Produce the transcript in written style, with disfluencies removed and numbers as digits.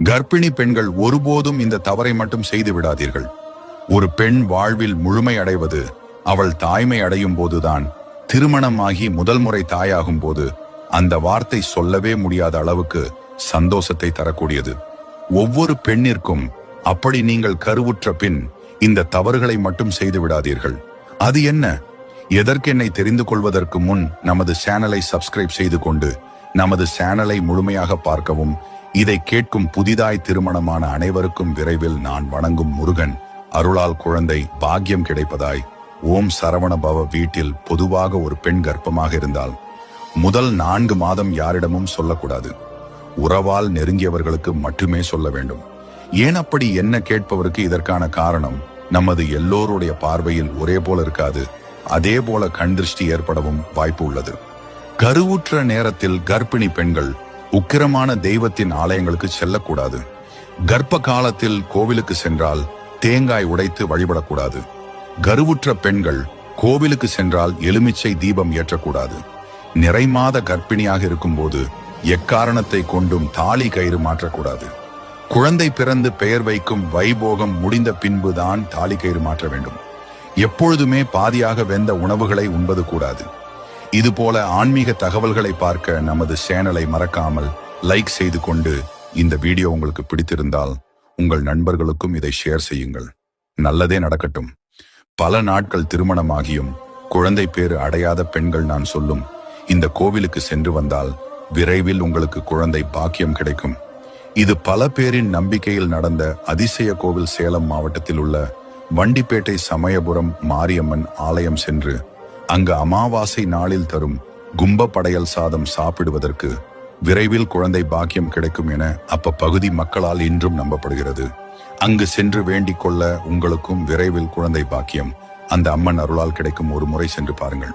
கர்ப்பிணி பெண்கள் ஒருபோதும் இந்த தவறை மட்டும் செய்து விடாதீர்கள். ஒரு பெண் வாழ்வில் முழுமை அடைவது அவள் தாய்மை அடையும் போதுதான். திருமணமாகி முதல் முறை தாயாகும் போது அந்த வார்த்தை சொல்லவே முடியாத அளவுக்கு சந்தோஷத்தை தரக்கூடியது. ஒவ்வொரு பெண்ணிற்கும் அப்படி நீங்கள் கருவுற்ற பின் இந்த தவறுகளை மட்டும் செய்து விடாதீர்கள். அது என்ன, எதற்கென்னை தெரிந்து கொள்வதற்கு முன் நமது சேனலை சப்ஸ்கிரைப் செய்து கொண்டு நமது சேனலை முழுமையாக பார்க்கவும். இதை கேட்கும் புதிதாய் திருமணமான அனைவருக்கும் விரைவில் நான் வணங்கும் முருகன் அருளால் குழந்தை பாக்கியம் கிடைப்பதாய். ஓம் சரவண பவ. வீட்டில் பொதுவாக ஒரு பெண் கர்ப்பமாக இருந்தால் முதல் 4 மாதம் யாரிடமும் சொல்லக்கூடாது. உறவால் நெருங்கியவர்களுக்கு மட்டுமே சொல்ல வேண்டும். ஏன் அப்படி என்ன கேட்பவருக்கு இதற்கான காரணம் நமது எல்லோருடைய பார்வையில் ஒரே போல இருக்காது. அதே போல கண் திருஷ்டி ஏற்படவும் வாய்ப்பு உள்ளது. கருவுற்ற நேரத்தில் கர்ப்பிணி பெண்கள் உக்கிரமான தெய்வத்தின் ஆலயங்களுக்கு செல்லக்கூடாது. கர்ப்ப காலத்தில் கோவிலுக்கு சென்றால் தேங்காய் உடைத்து வழிபடக்கூடாது. கருவுற்ற பெண்கள் கோவிலுக்கு சென்றால் எலுமிச்சை தீபம் ஏற்றக்கூடாது. நிறைமாத கர்ப்பிணியாக இருக்கும்போது எக்காரணத்தை கொண்டும் தாலி கயிறு மாற்றக்கூடாது. குழந்தை பிறந்து பெயர் வைக்கும் வைபோகம் முடிந்த பின்புதான் தாலி கயிறு மாற்ற வேண்டும். எப்பொழுதுமே பாதியாக வெந்த உணவுகளை உண்பது கூடாது. இது போல ஆன்மீக தகவல்களை பார்க்க நமது சேனலை மறக்காமல் லைக் செய்து கொண்டு, இந்த வீடியோ உங்களுக்கு பிடித்திருந்தால் உங்கள் நண்பர்களுக்கும் இதை ஷேர் செய்யுங்கள். நல்லதே நடக்கட்டும். பல நாட்கள் திருமணமாகியும் குழந்தை பேறு அடையாத பெண்கள் நான் சொல்லும் இந்த கோவிலுக்கு சென்று வந்தால் விரைவில் உங்களுக்கு குழந்தை பாக்கியம் கிடைக்கும். இது பல பேரின் நம்பிக்கையில் நடந்த அதிசய கோவில். சேலம் மாவட்டத்தில் உள்ள வண்டிப்பேட்டை சமயபுரம் மாரியம்மன் ஆலயம் சென்று அங்கு அமாவாசை நாளில் தரும் கும்ப படையல் சாதம் சாப்பிடுவதற்கு விரைவில் குழந்தை பாக்கியம் கிடைக்கும் என அப்பகுதி மக்களால் இன்றும் நம்பப்படுகிறது. அங்கு சென்று வேண்டிக் கொள்ள உங்களுக்கும் விரைவில் குழந்தை பாக்கியம் அந்த அம்மன் அருளால் கிடைக்கும். ஒரு முறை சென்று பாருங்கள்.